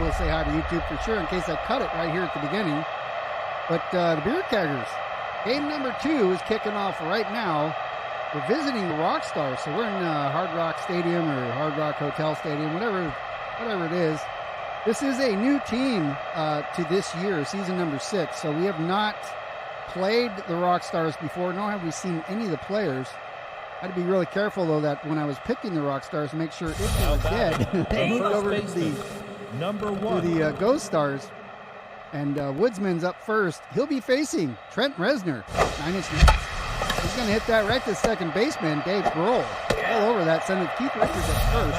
will say hi to YouTube for sure in case I cut it right here at the beginning. But the Beer Keggers, game number 2 is kicking off right now. We're visiting the Rock Stars, so we're in Hard Rock Stadium or Hard Rock Hotel Stadium, whatever it is. This is a new team to this year, season number 6. So we have not played the Rock Stars before, nor have we seen any of the players. I had to be really careful, though, that when I was picking the Rock Stars to make sure if they were dead, they moved over to the Ghost Stars. And Woodsman's up first. He'll be facing Trent Resner, 9-inch. He's going to hit that right to second baseman, Dave Grohl. All over that, sending Keith Richards at first.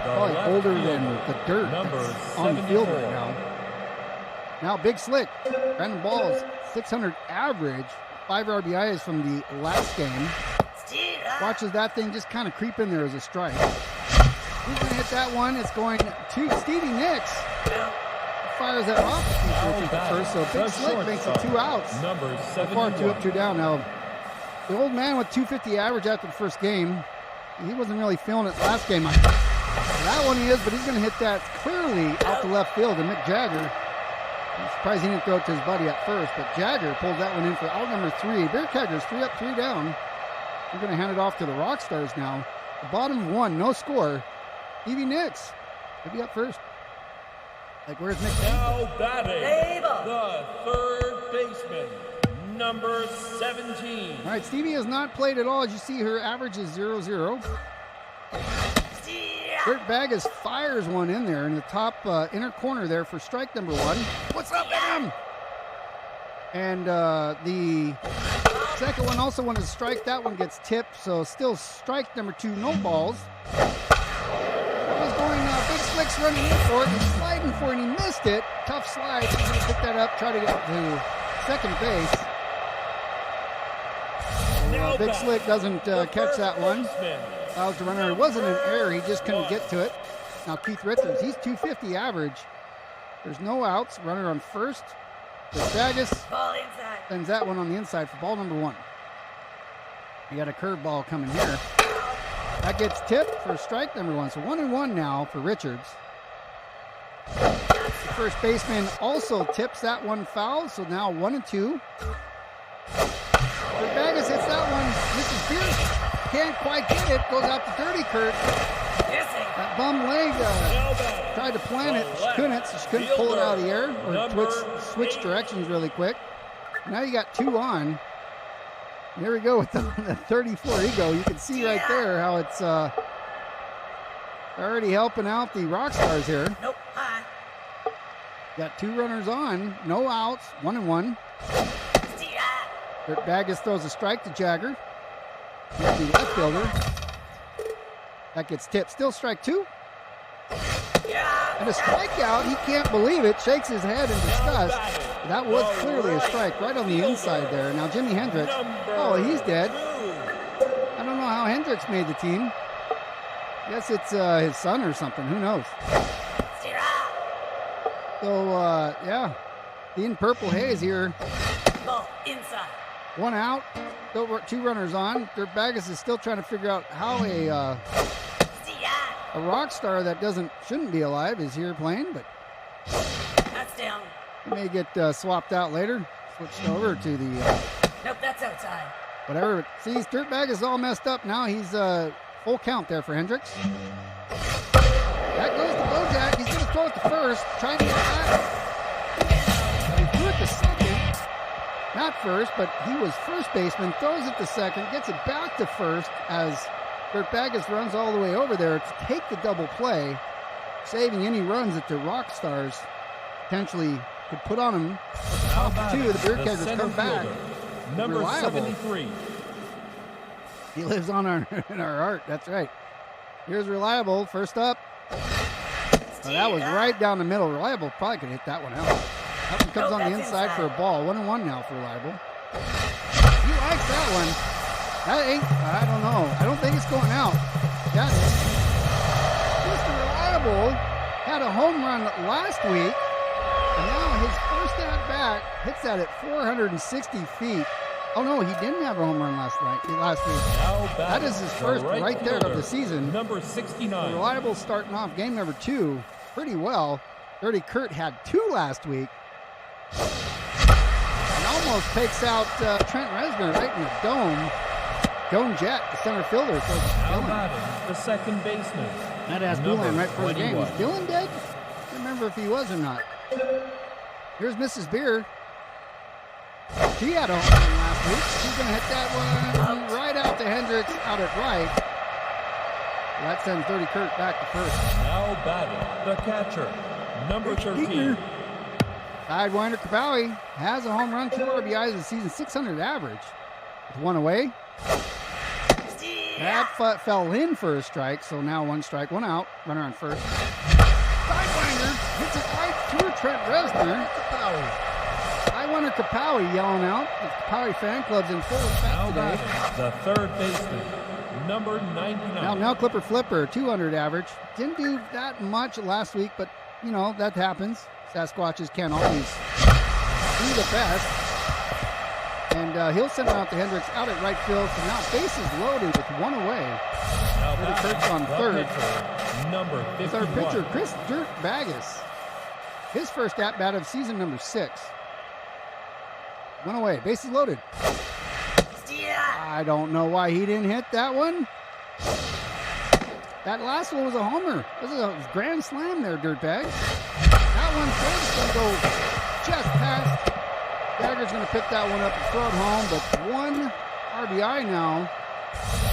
Probably older than the dirt that's on the field right now. Now Big Slick, Brandon Ball's 600 average, 5 RBIs from the last game. Watches that thing just kind of creep in there as a strike. Who's going to hit that one? It's going to Stevie Nicks. Fires that off to Keith Richards at first, so Big Slick makes it 2 outs. So far, 2 up, 2 down. Now, the old man with 250 average after the first game, he wasn't really feeling it last game. That one he is, but he's going to hit that clearly out to left field. And Mick Jagger, I'm surprised he didn't throw it to his buddy at first, but Jagger pulls that one in for out number 3. Beer Keggers, 3 up, 3 down. We're going to hand it off to the Rock Stars now. The bottom of 1, no score. Stevie Nicks, he'll be up first. Like, where's Mick? Now batting, the third baseman, number 17. All right, Stevie has not played at all. As you see, her average is 0-0. Kurt Bagas fires one in there in the top inner corner there for strike number 1. What's up, Adam? And the second one also wanted to strike. That one gets tipped, so still strike number 2, no balls. That was going, Big Slick's running in for it. He's sliding for it, and he missed it. Tough slide. He's going to pick that up, try to get to second base. Big Slick doesn't catch that one. Allows the runner. It wasn't an error. He just couldn't get to it. Now Keith Richards, he's 250 average. There's no outs. Runner on first. Bagas sends that one on the inside for ball number 1. You got a curveball coming here. That gets tipped for strike number 1. So 1-1 now for Richards. The first baseman also tips that one foul. So now 1-2. Bagas hits that one. Mrs. Pierce can't quite get it. Goes out to dirty Kurt. That bum leg tried to plant it. She couldn't. So she couldn't pull it out of the air or switch directions really quick. Now you got 2 on. There we go with the 34 ego. You can see right there how it's already helping out the Rock Stars here. Nope. Hi. Got 2 runners on. No outs. 1-1. Kurt Bagas throws a strike to Jagger. The left fielder. That gets tipped. Still strike 2. And a strikeout. He can't believe it. Shakes his head in disgust. That was clearly a strike right on the inside there. Now Jimi Hendrix. Oh, he's dead. I don't know how Hendrix made the team. Guess it's his son or something. Who knows? So, yeah. In Purple Haze here. Ball inside. 1 out. Still 2 runners on. Kurt Bagas is still trying to figure out how a rock star that shouldn't be alive is here playing, but That's down. he may get swapped out later. Switched over to the Nope, that's outside. whatever. See, Kurt Bagas is all messed up now. He's full count there for Hendricks. That goes to Bojack. He's going to throw it to first, trying to get back. He threw it to second. Not first, but he was first baseman. Throws it to second, gets it back to first as Kurt Bagas runs all the way over there to take the double play, saving any runs that the Rock Stars potentially could put on him. Off 2, the Beer Keggers come back. Number Reliable. 73. He lives on in our heart. That's right. Here's Reliable, first up. Oh, that was right down the middle. Reliable probably could hit that one out. That one comes on the inside for a ball. 1-1 now for Reliable. He likes that one. That ain't, I don't know. I don't think it's going out. Got it. Mr. Reliable had a home run last week, and now his first at-bat hits that at 460 feet. Oh, no, he didn't have a home run last week. That is his first right there of the season. Number 69. Reliable starting off game number 2 pretty well. Dirty Kurt had 2 last week. And almost takes out Trent Reznor right in the dome. Joan Jett, the center fielder, throws it to Now Dylan. batting, the second baseman. That asked number Boulan right before the game. 21. Is Dylan dead? I don't remember if he was or not. Here's Mrs. Beer. She had a home run last week. She's going to hit that one right out to Hendricks, out at right. That sends Dirty Kurt back to first. Now batting, the catcher, number 13. Sidewinder Kapowie has a home run, 2 RBIs this season, 600 average. With 1 away. That fell in for a strike, so now 1 strike, 1 out. Runner on first. Sidewinder hits it right through Trent Reznor. Sidewinder Kapowie yelling out. The Kapowie fan club's in full effect Now today. batting, the third baseman, number 99. Now Clipper Flipper, 200 average. Didn't do that much last week, but, you know, that happens. Sasquatches can't always do the best. And he'll send it out to Hendricks out at right field. So now bases loaded with 1 away. Now Dirty Kurt's batting, on the third. pitcher, number It's 51. our pitcher, Chris Dirt Baggis. His first at-bat of season number 6. 1 away, bases loaded. I don't know why he didn't hit that one. That last one was a homer. This is a grand slam there, Dirtbag. That one's good. It's going to go just past. Dagger's going to pick that one up and throw it home, but 1 RBI now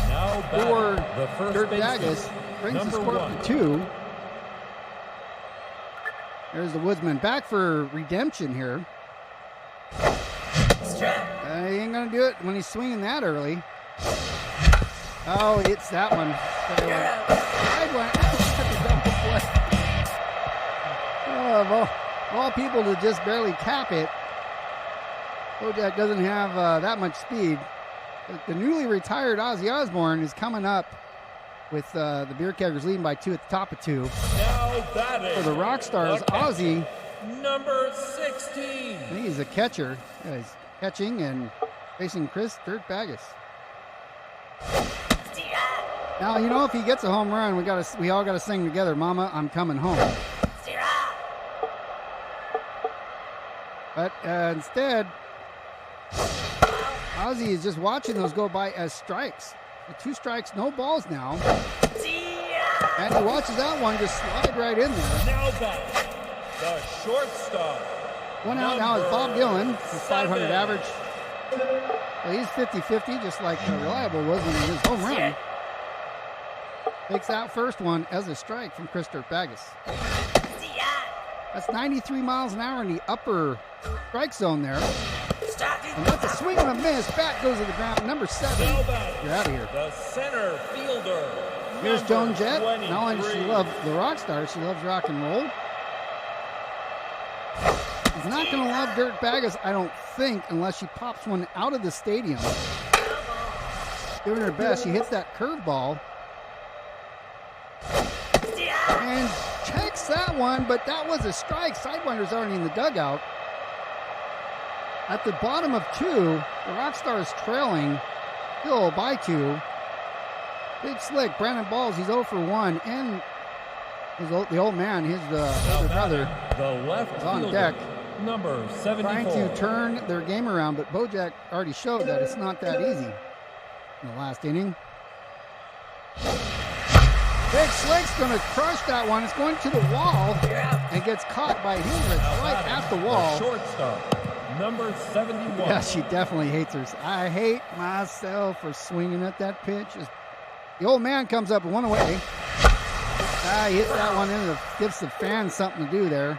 Now for batting, the first Dirt baseman, Baggis. Brings the number score 1. up to 2. There's the Woodsman back for redemption here. He ain't going to do it when he's swinging that early. Oh, it's that one. Oh, of all people to just barely tap it. Bojack doesn't have that much speed. The newly retired Ozzy Osbourne is coming up with the Beer Keggers leading by 2 at the top of 2. Now batting, For the Rock Stars, the catcher, Ozzy, number 16. I think he's a catcher. Yeah, he's catching and facing Chris Dirt Baggis. Now, you know, if he gets a home run, we all got to sing together, Mama, I'm coming home. But instead, Ozzy is just watching those go by as strikes. 2 strikes, no balls now. And he watches that one just slide right in there. Now batting, the shortstop. 1 out now is Bob Gillen, his 500 7. average. Well, he's 50-50, just like Reliable was in his home run. Takes that first one as a strike from Chris Dirt Baggis. That's 93 miles an hour in the upper strike zone there. And that's a swing and a miss. Bat goes to the ground. Number 7. Now batting, You're out of here. the center fielder. Here's number Joan Jett. Not only does she 23. love the rock stars, she loves rock and roll. She's not going to love Dirt Baggis, I don't think, unless she pops one out of the stadium. Doing her best. She hits that curveball. And checks that one, but that was a strike. Sidewinder's already in the dugout. At the bottom of 2, the Rock Stars trailing, still by 2. Big Slick, Brandon Balls, he's 0 for 1, and the old man, his older brother, The left is on fielder, deck, number 74. trying to turn their game around, but Bojack already showed that it's not that easy in the last inning. Big Slick's going to crush that one. It's going to the wall and gets caught by Hendricks Now right batting, at the wall. shortstop, number 71. Yeah, she definitely hates her. I hate myself for swinging at that pitch. The old man comes up 1 away. He hits that one in. Gives the fans something to do there.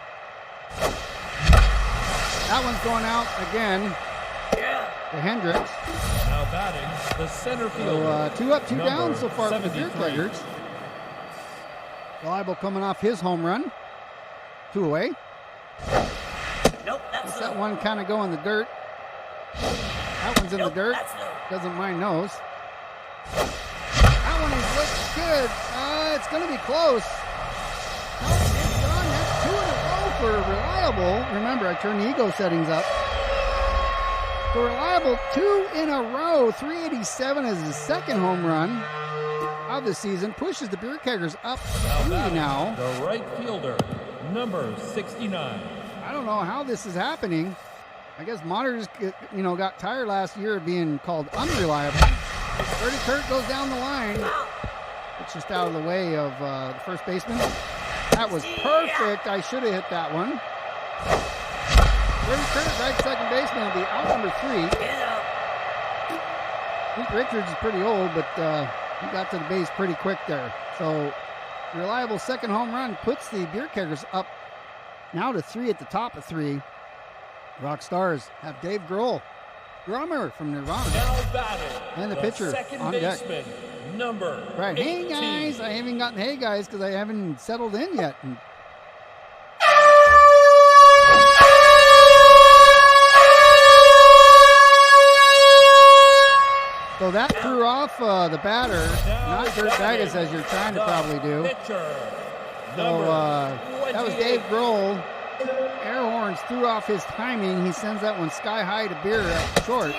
That one's going out again to Hendricks. Now batting, the center fielder. So 2 up, 2 number down so far for the Beer 73. Keggers. Reliable coming off his home run. 2 away. Nope, that's Lets low. that one kind of go in the dirt. That one's in Nope, the dirt. that's low. Doesn't mind those. That one looks good. It's going to be close. No, it's done. That's 2 in a row for Reliable. Remember, I turned the ego settings up. For Reliable, 2 in a row. 387 is his second home run of the season. Pushes the Beer Keggers up 3 now. The right fielder, number 69. I don't know how this is happening. I guess monitors, got tired last year of being called unreliable. Dirty Kurt goes down the line. It's just out of the way of the first baseman. That was perfect. I should have hit that one. Dirty Kurt, right second baseman, will be out number 3. Pete Richards is pretty old, but he got to the base pretty quick there. So, reliable second home run puts the Beer Keggers up now to 3 at the top of 3. Rock Stars have Dave Grohl, drummer from Nirvana, Now batting, and the pitcher second on deck. baseman, number Right, 18. hey guys, I haven't gotten hey guys because I haven't settled in yet. And so that threw off the batter, not Dirt Vegas as you're trying to probably do. Pitcher, So number that was 28. Dave Grohl. Air horns threw off his timing. He sends that one sky high to Beer at short.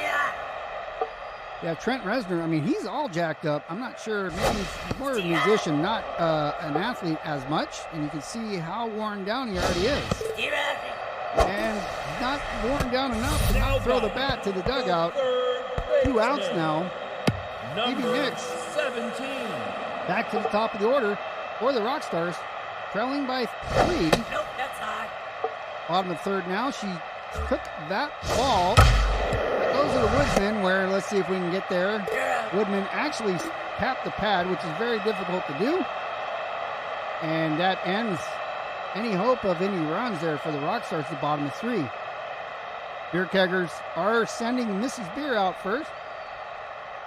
Yeah, Trent Reznor, I mean, he's all jacked up. I'm not sure. Maybe he's more of a musician, not an athlete as much. And you can see how worn down he already is. And he's not worn down enough to not throw the bat to the dugout. 2 outs now. Maybe Nix 17. back to the top of the order for the Rock Stars, trailing by 3. Nope, that's high. Bottom of third now. She took that ball. It goes to the Woodsman, where let's see if we can get there. Woodman actually tapped the pad, which is very difficult to do. And that ends any hope of any runs there for the Rock Stars at the bottom of 3. Beer Keggers are sending Mrs. Beer out first.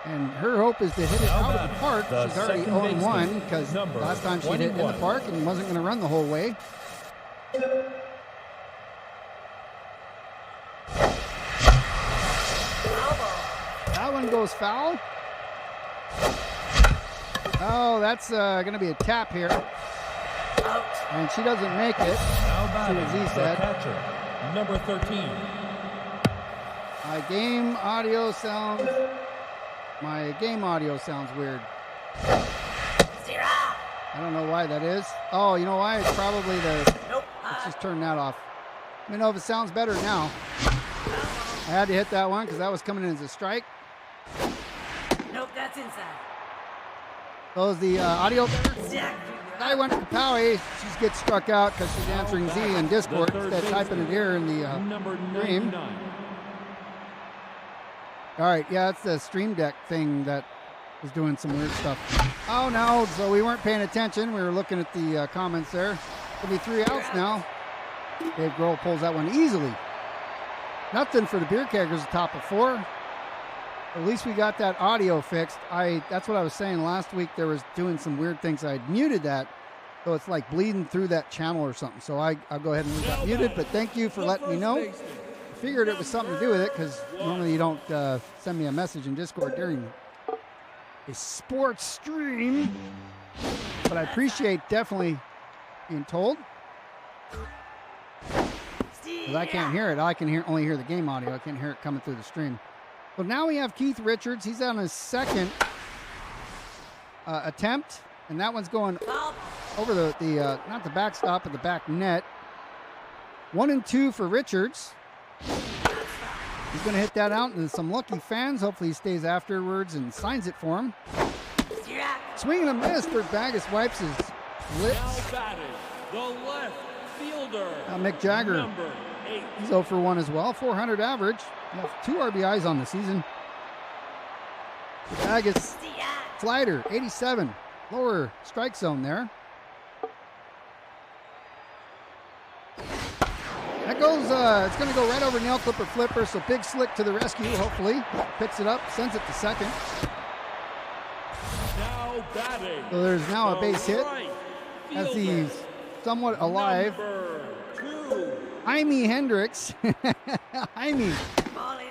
And her hope is to hit it out of the park. She's already 0-1 because last time she hit it in the park and wasn't going to run the whole way. That one goes foul. Oh, that's going to be a tap here. And she doesn't make it. Now batting, as he the said. catcher, number 13. My game audio sounds weird. I don't know why that is. Oh, you know why? It's probably the... Nope. Let's just turn that off. Let me know if it sounds better now. I had to hit that one because that was coming in as a strike. Nope, that's inside. So is the audio better? Exactly. I went to Kapowie. She gets struck out because she's answering Z in Discord instead of typing it here in the Number stream. 99. All right, yeah, it's the Stream Deck thing that was doing some weird stuff. Oh, no, so we weren't paying attention. We were looking at the comments there. It'll be 3 outs now. Dave Grohl pulls that one easily. Nothing for the Beer Keggers, top of 4. At least we got that audio fixed. That's what I was saying last week. There was doing some weird things. I muted that, so it's like bleeding through that channel or something. So I'll go ahead and leave that muted, but thank you for letting me know. I figured it was something to do with it because normally you don't send me a message in Discord during a sports stream. But I appreciate definitely being told. Because I can't hear it. I can only hear the game audio. I can't hear it coming through the stream. So now we have Keith Richards. He's on his second attempt. And that one's going over the not the backstop, but the back net. 1-2 for Richards. He's going to hit that out, and some lucky fans. Hopefully he stays afterwards and signs it for him. Swing and a miss. Bert Baggis wipes his lips. Now batting, the left fielder. Mick Jagger. Number 8. He's 0 for 1 as well. 400 average. He has 2 RBIs on the season. Baggis slider, 87. Lower strike zone there. That goes, it's going to go right over Nail Clipper Flipper, so Big Slick to the rescue, hopefully. Picks it up, sends it to second. Now batting. So there's now a base hit right as fielder, he's somewhat alive. Number 2. Jaime Hendricks. Jaime, Ball inside.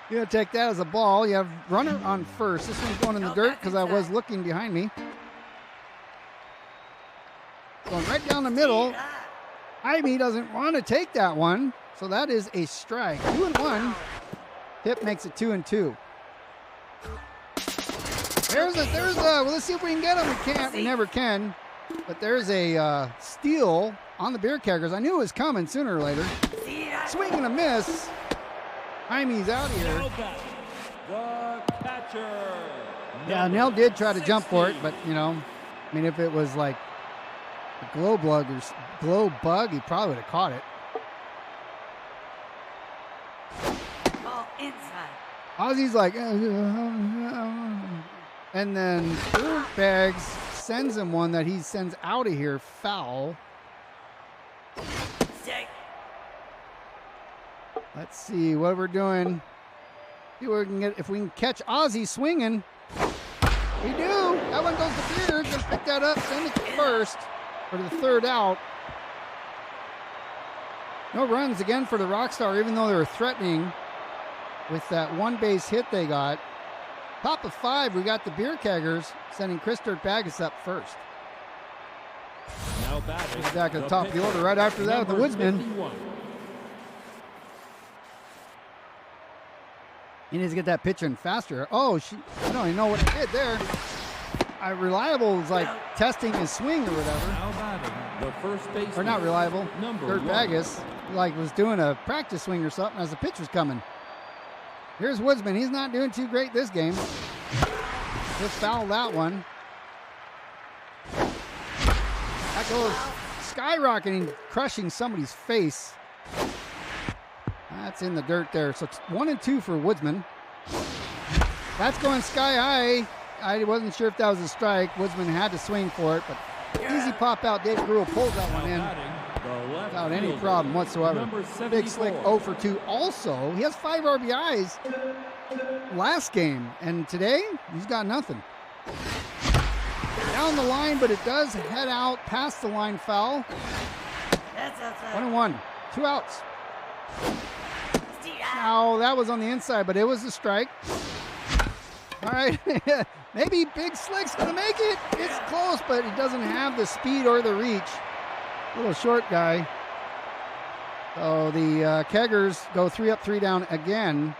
you're going to take that as a ball. You have runner on first. This one's going in the dirt because I was looking behind me. Going right down the middle. Jaime doesn't want to take that one, so that is a strike. 2-1. Hip makes it 2-2. There's well, let's see if we can get him. We can't. We never can. But there's a steal on the Beer Keggers. I knew it was coming sooner or later. See ya. Swing and a miss. Jaime's out of here. Now back, the catcher. Yeah, number Nell did try to jump for it, 60. but, you know, I mean, if it was like a glow bug, he probably would have caught it. Ball inside. Ozzy's like, and then Bags sends him one that he sends out of here, foul. Stick. Let's see what we're doing. See what we can get. If we can catch Ozzy swinging, we do. That one goes to Beer. Gonna pick that up, send it to first for the third out. No runs again for the Rockstar, even though they were threatening with that one base hit they got. Top of 5, we got the Beer Keggers sending Chris Dirtbagus up first. Now batting, He's back at the top of the pitcher, order. Right after that, the number Woodsman. 51. He needs to get that pitcher in faster. Oh, I don't even know what he did there. Reliable was like testing his swing or whatever. Now batting, the first baseman. Or not Reliable. Number Dirtbagus like was doing a practice swing or something as the pitch was coming. Here's Woodsman. He's not doing too great this game. Just fouled that one. That goes skyrocketing, crushing somebody's face. That's in the dirt there. So it's 1 and 2 for Woodsman. That's going sky high. I wasn't sure if that was a strike. Woodsman had to swing for it, but easy pop out. Dave Gruel pulls that one in without any problem whatsoever. Big Slick 0 for 2. Also, he has 5 RBIs last game, and today he's got nothing. Down the line, but it does head out past the line, foul. That's outside. 1 and 1, 2 outs. See ya. Now that was on the inside, but it was a strike. All right, maybe Big Slick's gonna make it. It's close, but he doesn't have the speed or the reach. Little short guy. So the Keggers go 3 up, 3 down again.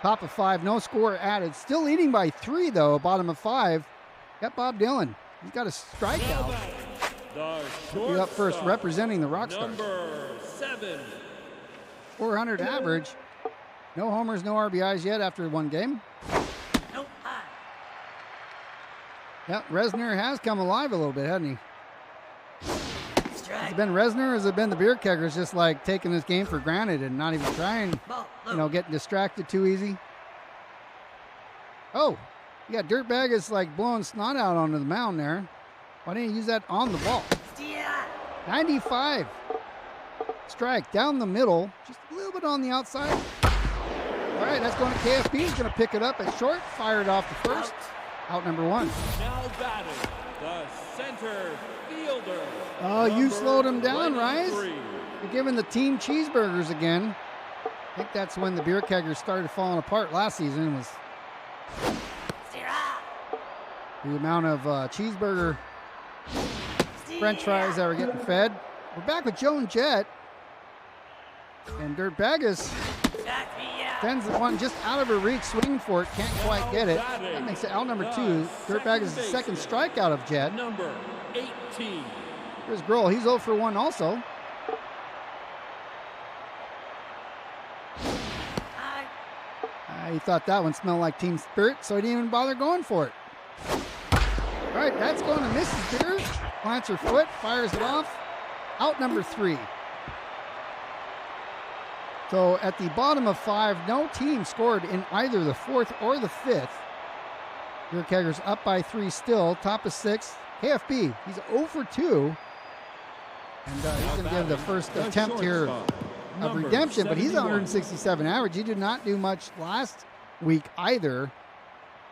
Top of 5, no score added. Still leading by 3 though. Bottom of 5. Got Bob Dylan. He's got a strikeout. He's up first, representing the Rockstars. Number 7. 400 average. No homers, no RBIs yet after one game. Nope. High. Yep, Resner has come alive a little bit, hasn't he? Has Strike. it been Resner or has it been the Beer Keggers just like taking this game for granted and not even trying, Ball low. you know, getting distracted too easy? Oh, you got Dirtbagus like blowing snot out onto the mound there. Why didn't you use that on the ball? See ya. 95. Strike down the middle, just a little bit on the outside. All right, that's going to KFP. He's going to pick it up at short, fire it off the first. Out number 1. Now batting, the center fielder. Oh, you slowed him down, Rise. 23. You're giving the team cheeseburgers again. I think that's when the Beer Keggers started falling apart last season, was See ya. the amount of cheeseburger See French fries ya. that were getting fed. We're back with Joe and Jet. And Dirtbagus Back me up. sends the one just out of her reach, swinging for it, can't quite get it. That makes it out number 2. Dirtbagus is the second strikeout of Jet. Number 18. Here's Grohl. He's 0 for 1 also. High. He thought that one smelled like team spirit, so he didn't even bother going for it. All right, that's going to Mrs. Beer. Plants her foot, fires it off. Out number 3. So at the bottom of 5, no team scored in either the 4th or the 5th. Beer Keggers up by 3 still. Top of 6. KFB, he's 0 for 2. And he's going to give the first attempt here of redemption, but he's 167 average. He did not do much last week either.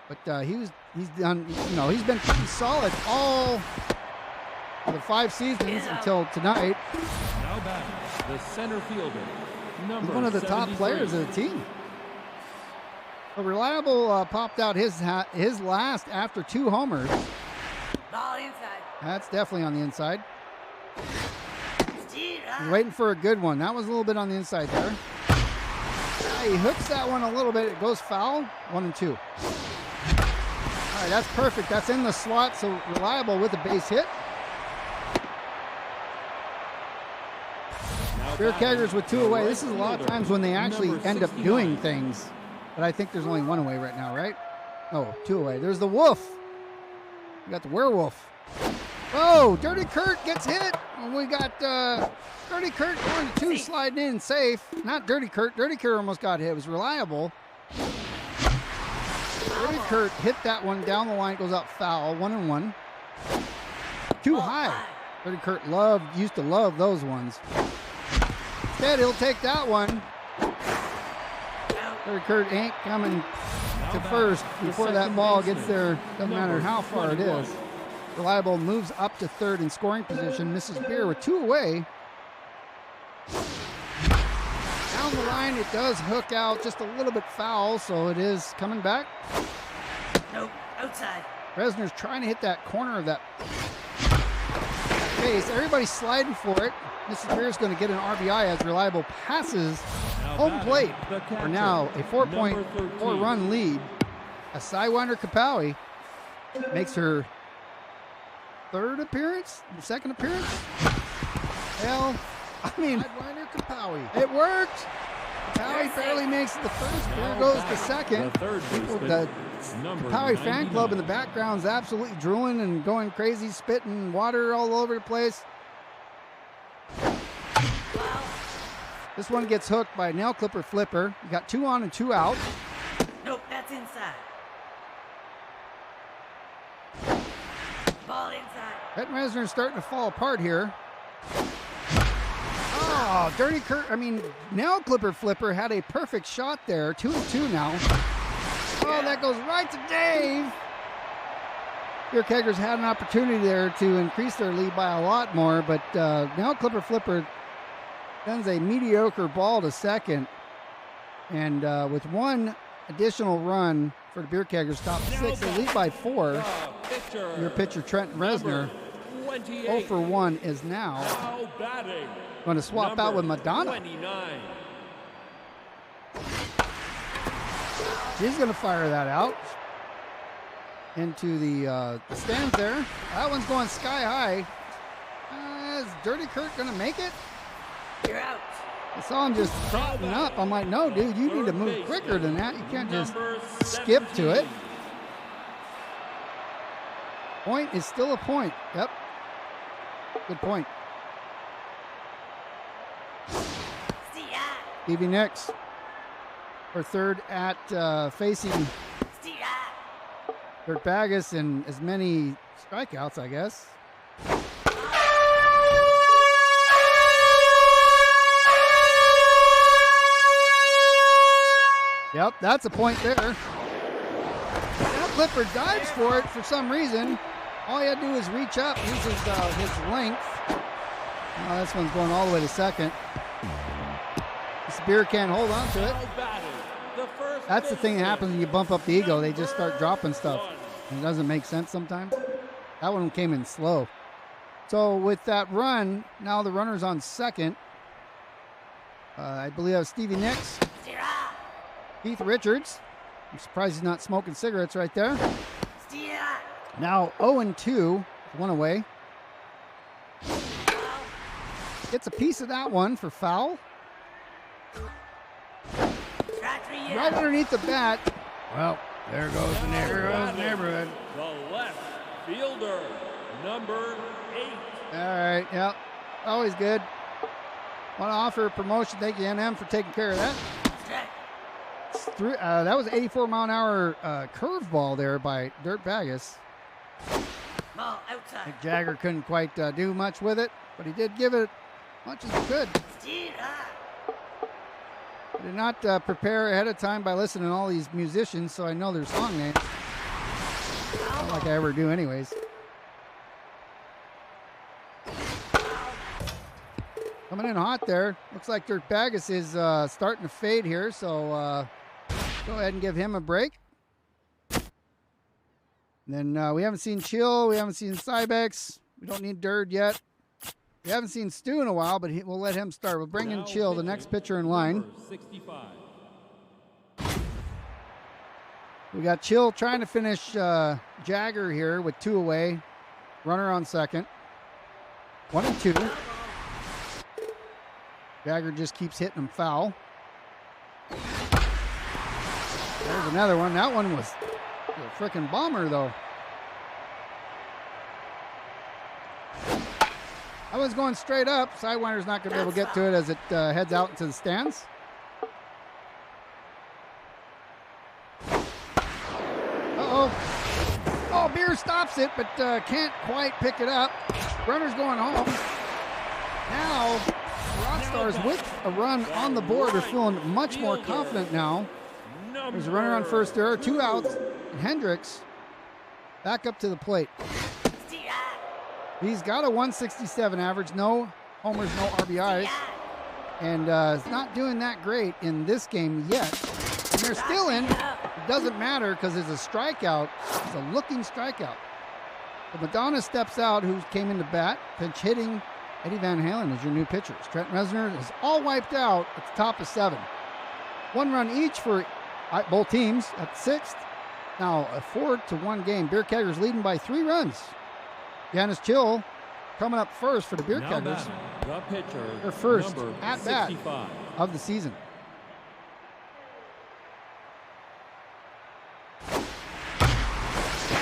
But he's done, you know, he's been pretty solid all the 5 seasons until tonight. Now batting, the center fielder. He's one of the top players of the team. So Reliable popped out his last after 2 homers. Ball inside. That's definitely on the inside. See ya. He's waiting for a good one. That was a little bit on the inside there. He hooks that one a little bit. It goes foul. 1 and 2. All right, that's perfect. That's in the slot. So Reliable with a base hit. Beer Keggers with 2 away. This is a lot of times when they actually end up doing things. But I think there's only 1 away right now, right? Oh, 2 away. There's the wolf. We got the werewolf. Oh, Dirty Kurt gets hit. And we got Dirty Kurt going to 2, sliding in safe. Not Dirty Kurt. Dirty Kurt almost got hit. It was Reliable. Dirty Kurt hit that one down the line. It goes out foul. 1-1. Too high. Dirty Kurt used to love those ones. Instead, he'll take that one. Dirty Kurt ain't coming to first before that ball gets there. Doesn't matter how far it is. Reliable moves up to third in scoring position. Mrs. Beer with 2 away. Down the line, it does hook out just a little bit foul, so it is coming back. Nope, outside. Resner's trying to hit that corner of that face. Everybody's sliding for it. Mrs. Beer is going to get an RBI as Reliable passes home plate for now a 4-run lead. A Sidewinder Kapowie makes her second appearance. Hell, I mean, Sidewinder Kapowie. It worked. Kapowie barely makes it the first. Beer goes to second. The Kapowie fan club in the background is absolutely drooling and going crazy, spitting water all over the place. This one gets hooked by a nail clipper flipper. You got 2 on and 2 out. Nope, that's inside. Ball inside. Brett Resner is starting to fall apart here. Oh, nail clipper flipper had a perfect shot there. 2-2 now. Oh, that goes right to Dave. Beer Keggers had an opportunity there to increase their lead by a lot more, but nail clipper flipper sends a mediocre ball to second. And with 1 additional run for the Beer Keggers, top 6, they lead by 4. Your pitcher, Trent Resner, 0 for 1 is now going to swap out with Madonna. 29. She's going to fire that out into the stands there. That one's going sky high. Is Dirty Kurt going to make it? You're out. I saw him just trotting up. I'm like, no, dude, you need to move quicker than that. You can't just skip to it. Point is still a point. Yep. Good point. Stevie Nicks for third at facing Kurt Baggis and as many strikeouts, I guess. Yep, that's a point there. That Clipper dives for it for some reason. All he had to do is reach up, uses his length. Now this one's going all the way to second. This Beer can't hold on to it. That's the thing that happens when you bump up the ego. They just start dropping stuff. And it doesn't make sense sometimes. That one came in slow. So with that run, now the runner's on second. I believe that was Stevie Nicks. Keith Richards. I'm surprised he's not smoking cigarettes right there. Now 0-2, 1 away. Gets a piece of that one for foul. Right underneath the bat. Well, there goes the neighborhood. The left fielder, number 8. All right, yeah. Always good. Want to offer a promotion. Thank you, NM, for taking care of that. That was an 84-mile-an-hour curveball there by Dirt Baggis. Ball outside. Nick Jagger couldn't quite do much with it, but he did give it much as he could. I did not prepare ahead of time by listening to all these musicians, so I know their song names. Not like I ever do anyways. Coming in hot there. Looks like Dirt Baggis is starting to fade here, so go ahead and give him a break. And then we haven't seen Chill. We haven't seen Cybex. We don't need Dirt yet. We haven't seen Stu in a while, but we'll let him start. We'll bring in Chill, the next pitcher in line. 65. We got Chill trying to finish Jagger here with 2 away. Runner on second. 1-2. Jagger just keeps hitting him foul. There's another one. That one was a freaking bomber, though. That one's going straight up. Sidewinder's not going to be able to get to it as it heads out into the stands. Uh-oh. Oh, Beer stops it, but can't quite pick it up. Runner's going home. Now, Rockstars with a run on the board are feeling much more confident now. There's a runner on first. There are 2 outs. And Hendricks back up to the plate. He's got a 167 average. No homers, no RBIs. And is not doing that great in this game yet. And they're still in. It doesn't matter because it's a strikeout. It's a looking strikeout. But Madonna steps out, who came into bat, pinch hitting. Eddie Van Halen is your new pitcher. Trent Reznor is all wiped out at the top of 7. 1 run each for both teams at 6th. Now a 4-1 game. Beer Keggers leading by 3 runs. Giannis Chill coming up first for the Beer Keggers. The pitcher, their first number at-bat 65. of the season.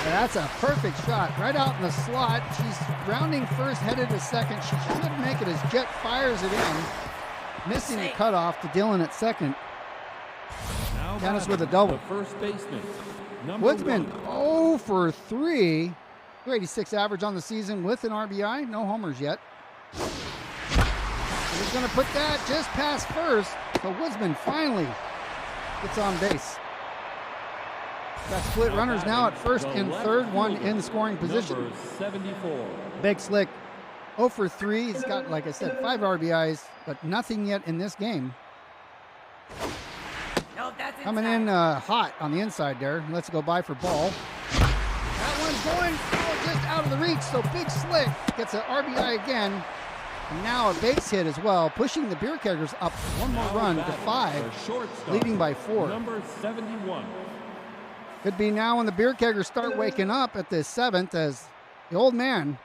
That's a perfect shot right out in the slot. She's rounding first, headed to second. She should make it as Jet fires it in. Missing the cutoff to Dylan at second. Giannis with a double. The first baseman, Woodsman 0 for 3. 286 average on the season with an RBI. No homers yet. He's going to put that just past first. So Woodsman finally gets on base. Got split runners now at first and third, 1 in scoring position. Number 74. Big Slick 0 for 3. He's got, like I said, 5 RBIs, but nothing yet in this game. No, that's Coming in hot on the inside there. Let's go by for ball. That one's going just out of the reach, so Big Slick gets an RBI again. And now a base hit as well, pushing the Beer Keggers up 1 more run to 5, leading by 4. Number 71. Could be now when the Beer Keggers start waking up at the 7th as the old man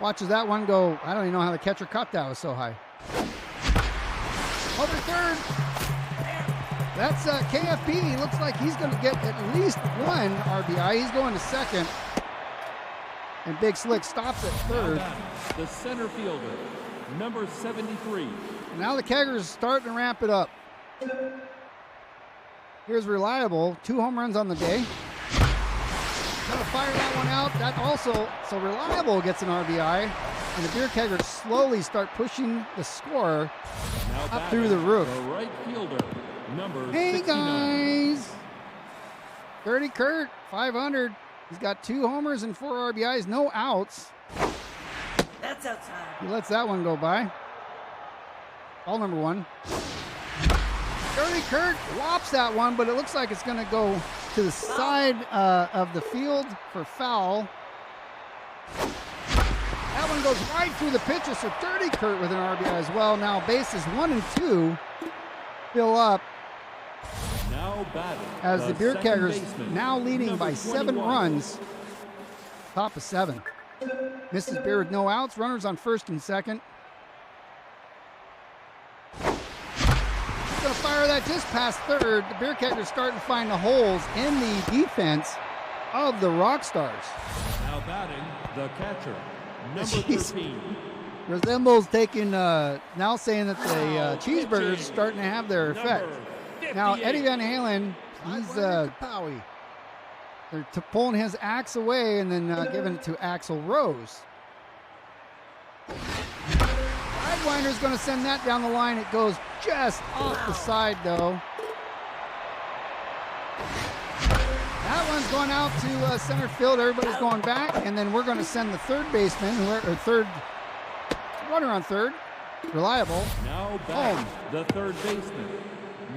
watches that one go. I don't even know how the catcher caught that. It was so high. Over third. That's KFB. He looks like he's going to get at least 1 RBI. He's going to second. And Big Slick stops at third. The center fielder, number 73. Now the Keggers starting to ramp it up. Here's Reliable, 2 home runs on the day. Gonna fire that one out. That also, so Reliable gets an RBI, and the Beer Keggers slowly start pushing the score up through the roof. The right fielder, number Hey 69. guys, Dirty Kurt, 500. He's got 2 homers and 4 RBIs, no outs. That's outside. He lets that one go by. Ball number 1. Dirty Kurt whops that one, but it looks like it's going to go to the side of the field for foul. That one goes right through the pitcher, so Dirty Kurt with an RBI as well. Now bases 1 and 2 fill up Now batting, as the Beer second Keggers baseman, now leading number by 7 21. runs. Top of 7. Mrs. Beer with no outs. Runners on first and second. Going to fire that just past third. The Beer Keggers starting to find the holes in the defense of the Rockstars. Now batting, the catcher, number Jeez. 13. Resembles taking, now saying that the cheeseburgers starting to have their effect. Now, Eddie Van Halen, he's they're pulling his axe away and then giving it to Axl Rose. Sidewinder's going to send that down the line. It goes just off the side, though. That one's going out to center field. Everybody's going back, and then we're going to send the third baseman, third runner on third, Reliable, Now batting, home. the third baseman,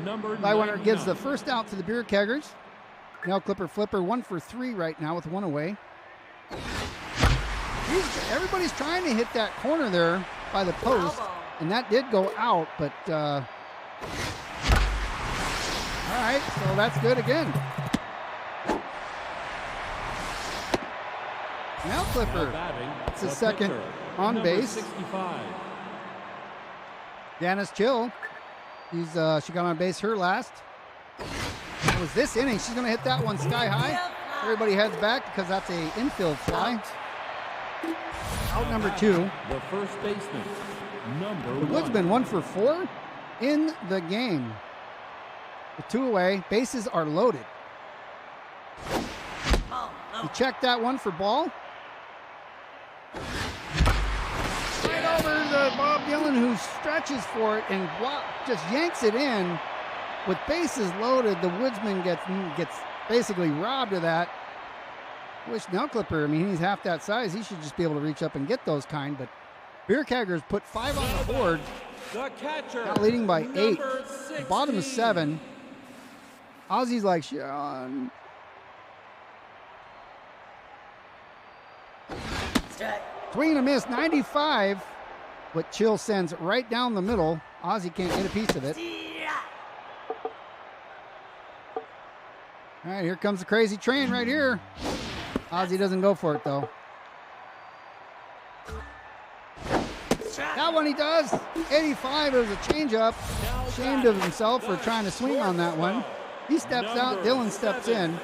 number Sidewinner 99. gives the first out to the Beer Keggers. Nail Clipper Flipper 1 for 3 right now with 1 away. Everybody's trying to hit that corner there by the post, and that did go out, but all right, so that's good again. Nail Clipper, Now batting, it's his the second pitcher, on number base. 65. Janice Chill. She got on base her last. It was this inning. She's going to hit that one sky high. Everybody heads back because that's a infield fly. Out number 2. The first baseman, number The 1. Woodsman 1 for 4 in the game. With 2 away, bases are loaded. He checked that one for ball. Right over to Bob Dillon, who stretches for it and just yanks it in. With bases loaded, the Woodsman gets basically robbed of that. I wish Nell Clipper, I mean, he's half that size. He should just be able to reach up and get those kind. But Beer Keggers put 5 on the board. The catcher, Now leading by 8. number 16. Bottom of 7. Ozzy's like, Sean. Swing and a miss, 95. But Chill sends right down the middle. Ozzy can't get a piece of it. All right, here comes the crazy train right here. Ozzy doesn't go for it, though. That one he does. 85, it was a changeup. Ashamed of himself for trying to swing on that one. He steps out, Dillon steps in.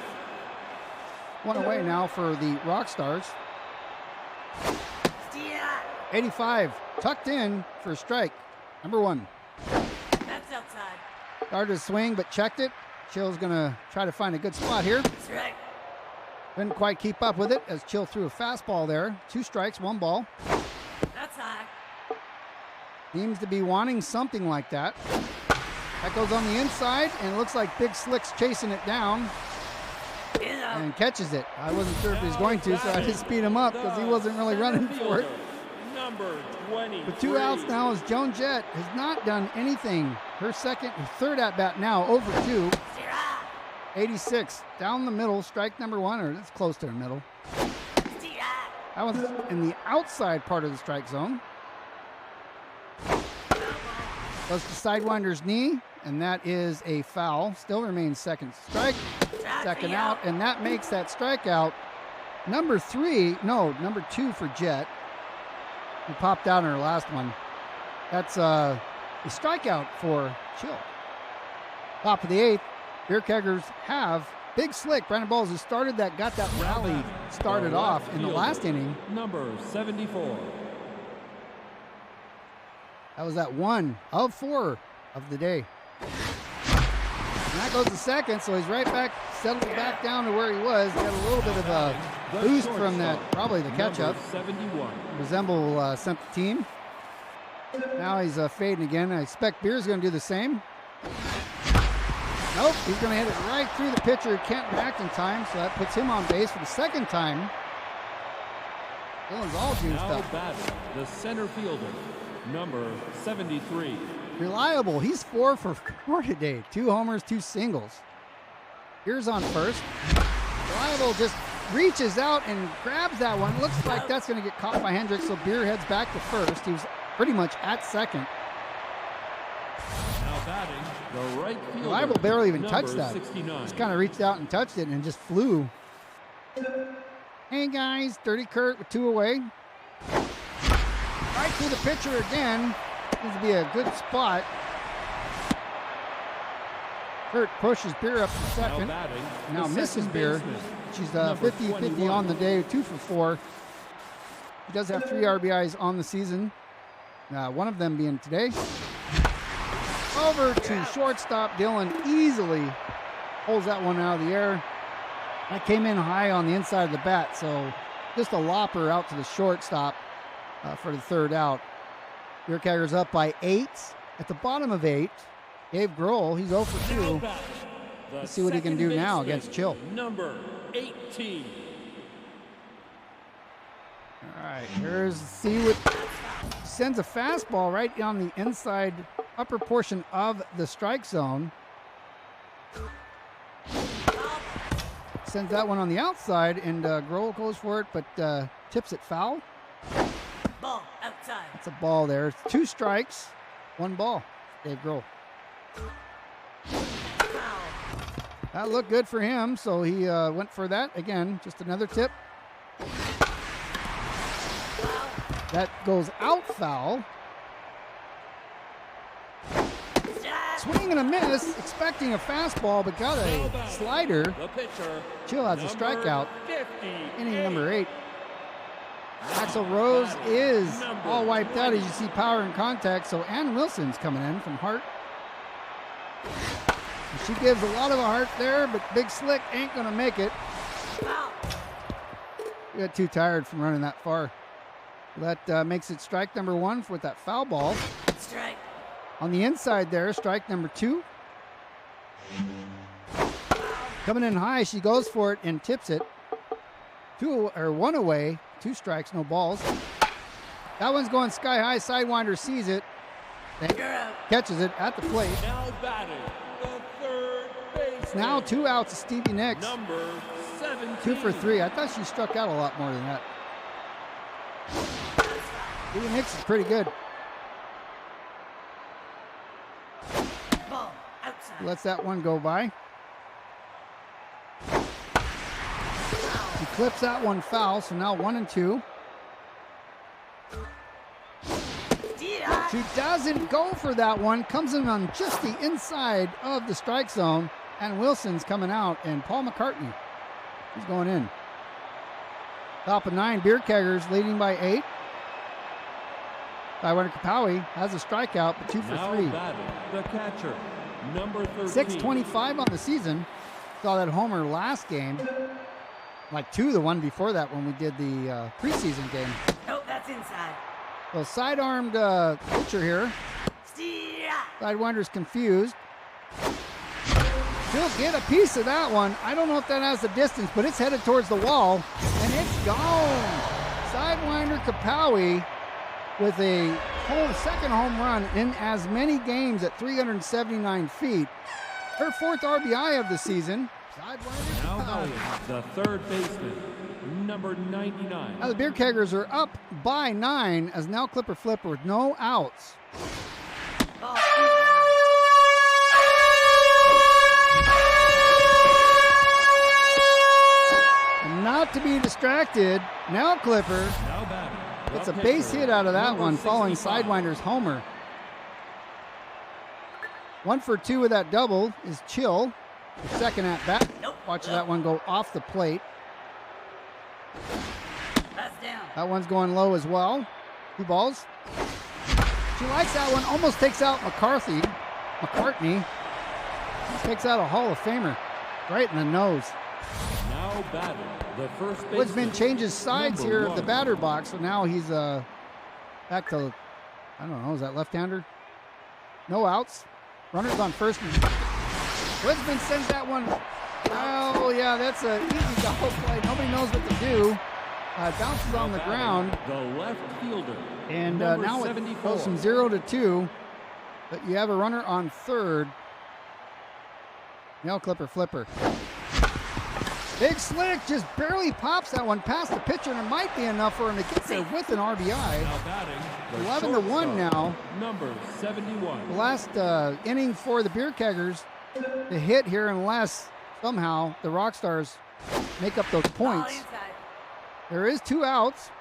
1 away now for the Rock Stars. 85, tucked in for a strike. Number 1. That's outside. Started to swing, but checked it. Chill's going to try to find a good spot here. That's right. Couldn't quite keep up with it as Chill threw a fastball there. 2 strikes, 1 ball. That's high. Seems to be wanting something like that. That goes on the inside, and it looks like Big Slick's chasing it down and catches it. I wasn't sure if he was going to, so I just speed him up because he wasn't really running for it. Number 20. With 2 outs now as Joan Jett has not done anything. Her third at bat now, over 2. 86, down the middle, strike number 1, or that's close to the middle. That was in the outside part of the strike zone. Goes to Sidewinder's knee, and that is a foul. Still remains second strike, second out, and that makes that strikeout number 2 for Jett. He popped out in her last one. That's a strikeout for Chill. Top of the 8th, Beer Keggers have Big Slick. Brandon Bowles, who got that rally started off in the last inning. Number 74. That was that 1 of 4 of the day. And that goes to second, so he's right back, settled back down to where he was. Got a little bit of a boost from that, probably the catch-up. 71. Resemble sent the team. Now he's fading again. I expect Beer's going to do the same. Nope, he's going to hit it right through the pitcher. He can't react in time, so that puts him on base for the second time. Dillon's all juiced Now up. batting, the center fielder, number 73. Reliable. He's 4 for 4 today. 2 homers, 2 singles. Here's on first. Reliable just reaches out and grabs that one. Looks like that's going to get caught by Hendricks, so Beer heads back to first. He was pretty much at second. Now batting, the right fielder. Reliable barely even number touched that. 69. Just kind of reached out and touched it and just flew. Hey guys, Dirty Kurt with 2 away. Right to the pitcher again. Seems to be a good spot. Kurt pushes Beer up to second. batting, Now the misses second Beer. baseman, She's number 50-50 21. on the day, 2 for 4. He does have 3 RBIs on the season. One of them being today. Over to shortstop. Dillon easily pulls that one out of the air. That came in high on the inside of the bat, so just a lopper out to the shortstop for the third out. Beer Keggers up by 8. At the bottom of 8, Dave Grohl, he's 0 for 2. Let's see what he can do now against Chill. Number 18. All right, here's see what sends a fastball right on the inside upper portion of the strike zone. Sends that one on the outside, and Grohl goes for it, but tips it foul. Ball outside. That's a ball there. It's 2 strikes, 1 ball. Dave Grohl. Foul. That looked good for him, so he went for that again. Just another tip. That goes out foul. Swing and a miss, expecting a fastball, but got a slider. The pitcher. Chill has a strikeout. 58. Inning number 8. Axel Rose is all wiped out as you see power and contact. So Ann Wilson's coming in from Hart. And she gives a lot of a heart there, but Big Slick ain't going to make it. Foul. We got too tired from running that far. That makes it strike number 1 with that foul ball. Strike. On the inside there, strike number 2. Coming in high, she goes for it and tips it. 1 away, 2 strikes, no balls. That one's going sky high. Sidewinder sees it, then You're out. catches it at the plate. Now batting. The third base. It's now 2 outs to Stevie Nicks. Number 17. 2 for 3. I thought she struck out a lot more than that. Stevie Nicks is pretty good. Ball outside. Lets that one go by. He clips that one foul, so now 1 and 2. Yeah. She doesn't go for that one. Comes in on just the inside of the strike zone. And Wilson's coming out, and Paul McCartney, he's going in. Top of 9, Beer Keggers leading by 8. Sidewinder Kapowie has a strikeout, but 2 for Now 3. batting. The catcher. Number 13. 625 on the season. Saw that homer last game. Like 2 the one before that when we did the preseason game. Nope, that's inside. So side-armed pitcher here. Steer. Sidewinder's confused. She'll get a piece of that one. I don't know if that has the distance, but it's headed towards the wall, and it's gone. Sidewinder Kapowie with a second home run in as many games at 379 feet. Her 4th RBI of the season. Sidewinder Now Kapowie. batting. The third baseman. Number 99. Now the Beer Keggers are up by 9 as now Clipper Flipper with no outs. Ball. And not to be distracted, now Clipper Now batting. The gets a pitcher. base hit out of that Number one following 65. Sidewinder's homer. 1 for 2 with that double is Chill. The second at bat. Nope. Watch that one go off the plate. That's down. That one's going low as well. 2 balls. She likes that one. Almost takes out McCartney. Takes out a Hall of Famer right in the nose. Now batting. The first baseman. Woodsman changes sides Number here of the 1. batter box, so now he's back to, I don't know, is that left-hander? No outs. Runners on first. Woodsman sends that one. Oh, yeah, that's an easy double play. Nobody knows what to do. Bounces on the Now ground. batting. The left fielder. And Number now it 74. goes from 0 to 2. But you have a runner on third. Nail Clipper Flipper. Big Slick just barely pops that one past the pitcher, and it might be enough for him to get there with an RBI. Now batting. The 11 to 1 shortstop. now. Number 71. The last inning for the Beer Keggers to hit here unless somehow the Rockstars make up those Ball points. inside. There is 2 outs.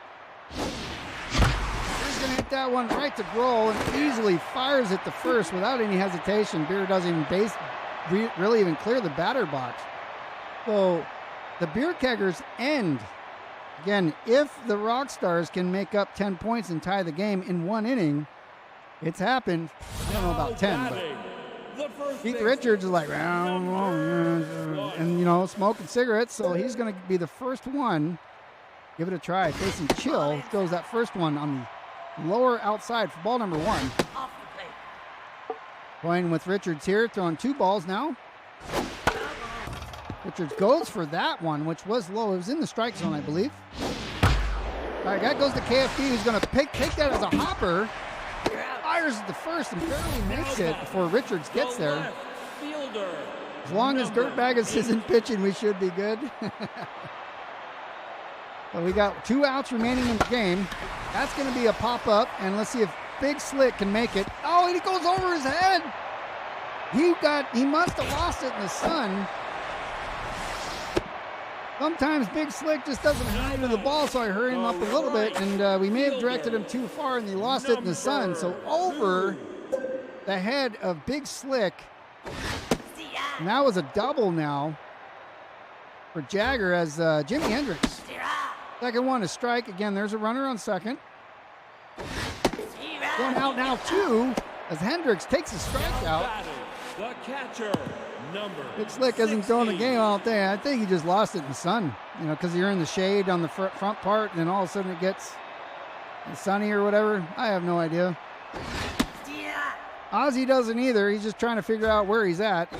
Beer's going to hit that one right to Grohl and easily fires it to first without any hesitation. Beer doesn't even really even clear the batter box. So the Beer Keggers end. Again, if the Rockstars can make up 10 points and tie the game in 1 inning, it's happened. I don't know about 10, but batting. The first Keith baseman. Richards is like, and smoking cigarettes, so he's going to be the first one. Give it a try. Facing Chill, throws that first one on the lower outside for ball number 1. Off the plate. Going with Richards here, throwing 2 balls now. Richards goes for that one, which was low. It was in the strike zone, I believe. All right, that goes to KFD, who's going to take that as a hopper. You're out. Fires at the first and barely makes it before Richards gets The there. left fielder. As long as Number Dirtbaggers isn't pitching, we should be good. But we got 2 outs remaining in the game. That's going to be a pop-up, and let's see if Big Slick can make it. Oh, and he goes over his head. He must have lost it in the sun. Sometimes Big Slick just doesn't hide to the ball, so I hurry him up a little bit, and we may have directed him too far, and he lost it in the sun. So over the head of Big Slick. See ya. And that was a double now for Jagger as Jimi Hendrix. See ya. Second one, a strike. Again, there's a runner on second. See ya. Going out now, 2, as Hendricks takes a strike out. Batting, the catcher, number Big Slick hasn't thrown the 16. game all day. I think he just lost it in the sun, because you're in the shade on the front part, and then all of a sudden it gets sunny or whatever. I have no idea. See ya. Ozzy doesn't either. He's just trying to figure out where he's at.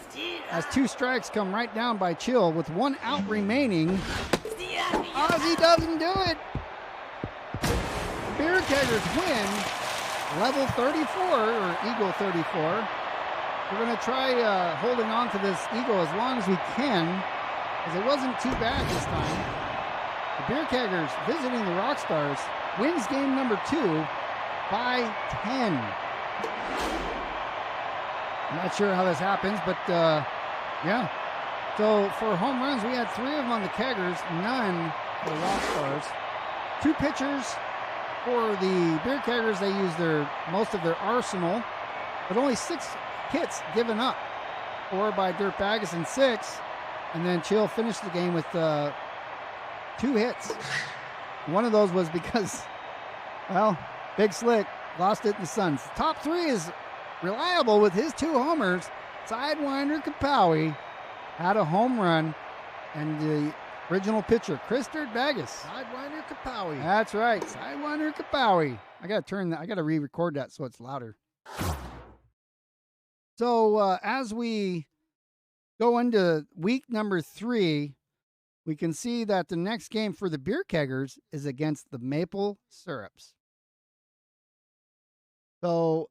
See ya. As 2 strikes come right down by Chill with 1 out remaining. See ya. Ozzy doesn't do it. Beer Keggers win level 34, or Eagle 34. We're going to try holding on to this Eagle as long as we can, because it wasn't too bad this time. The Beer Keggers, visiting the Rockstars, wins game number 2 by 10. I'm not sure how this happens, but yeah. So for home runs, we had 3 of them on the Keggers, none for the Rockstars. 2 pitchers for the Beer Keggers. They used most of their arsenal, but only 6 hits given up. 4 by Dirk Baggis and 6, and then Chill finished the game with 2 hits. One of those was because, well, Big Slick lost it in the sun. Top 3 is reliable with his 2 homers. Sidewinder Kapowie had a home run, and the original pitcher, Chris Dirk Baggis. Sidewinder Kapowie. That's right, Sidewinder Kapowie. I gotta re-record that so it's louder. So as we go into week number 3, we can see that the next game for the Beer Keggers is against the Maple Syrups. So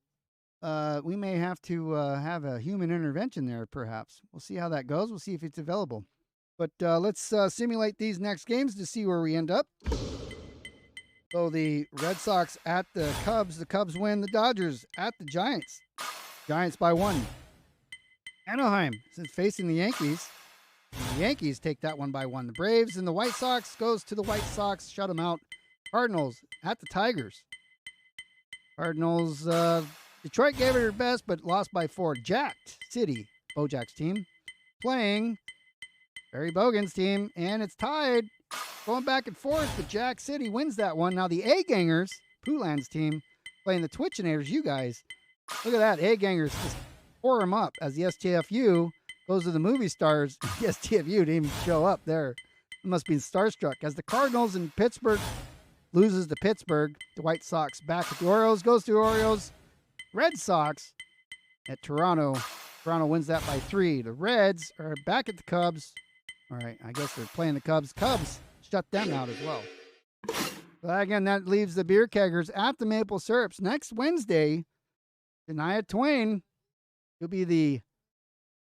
we may have to have a human intervention there, perhaps. We'll see how that goes. We'll see if it's available. But let's simulate these next games to see where we end up. So the Red Sox at the Cubs. The Cubs win. The Dodgers at the Giants. Giants by 1. Anaheim is facing the Yankees. The Yankees take that one by 1. The Braves and the White Sox goes to the White Sox. Shut them out. Cardinals at the Tigers. Cardinals, Detroit gave it their best, but lost by 4. Jacked City, Bojack's team, playing Barry Bogan's team, and it's tied. Going back and forth, but Jack City wins that one. Now the A-Gangers, Poulan's team, playing the Twitchinators, you guys. Look at that. A-Gangers just pour them up as the STFU goes to the movie stars. The STFU didn't even show up there. It must be starstruck. As the Cardinals in Pittsburgh loses to Pittsburgh, the White Sox back at the Orioles, goes to the Orioles. Red Sox at Toronto. Toronto wins that by 3. The Reds are back at the Cubs. All right, I guess they're playing the Cubs. Cubs shut them out as well. So again, that leaves the Beer Keggers at the Maple Syrups. Next Wednesday, Shania Twain will be the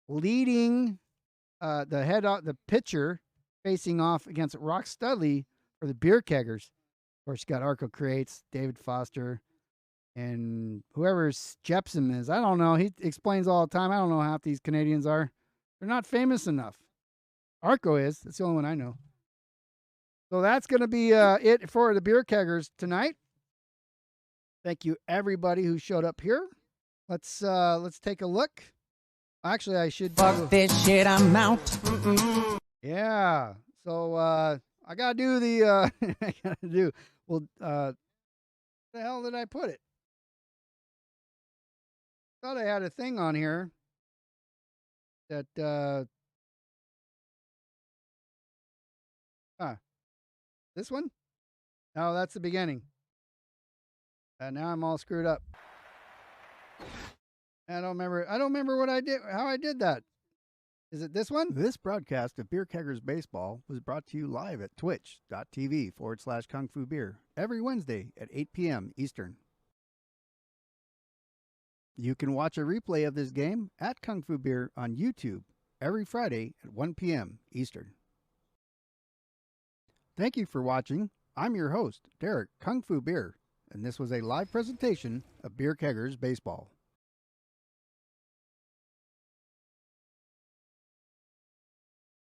leading, the pitcher facing off against Rock Studley for the Beer Keggers. Of course, you got Arco Creates, David Foster, and whoever Jepson is. I don't know. He explains all the time. I don't know how half these Canadians are. They're not famous enough. Arco is. That's the only one I know. So that's going to be it for the Beer Keggers tonight. Thank you, everybody who showed up here. Let's take a look. Actually, I should Fuck this shit, I'm out. Yeah. So I gotta do the I gotta do. Well, where the hell did I put it? Thought I had a thing on here that this one? No, that's the beginning. Now I'm all screwed up. I don't remember what I did, how I did that. Is it this one? This broadcast of Beer Keggers Baseball was brought to you live at twitch.tv/Kungfubeer every Wednesday at 8 p.m. Eastern. You can watch a replay of this game at Kungfubeer on YouTube every Friday at 1 p.m. Eastern. Thank you for watching. I'm your host, Derek Kungfubeer, and this was a live presentation of Beer Keggers Baseball.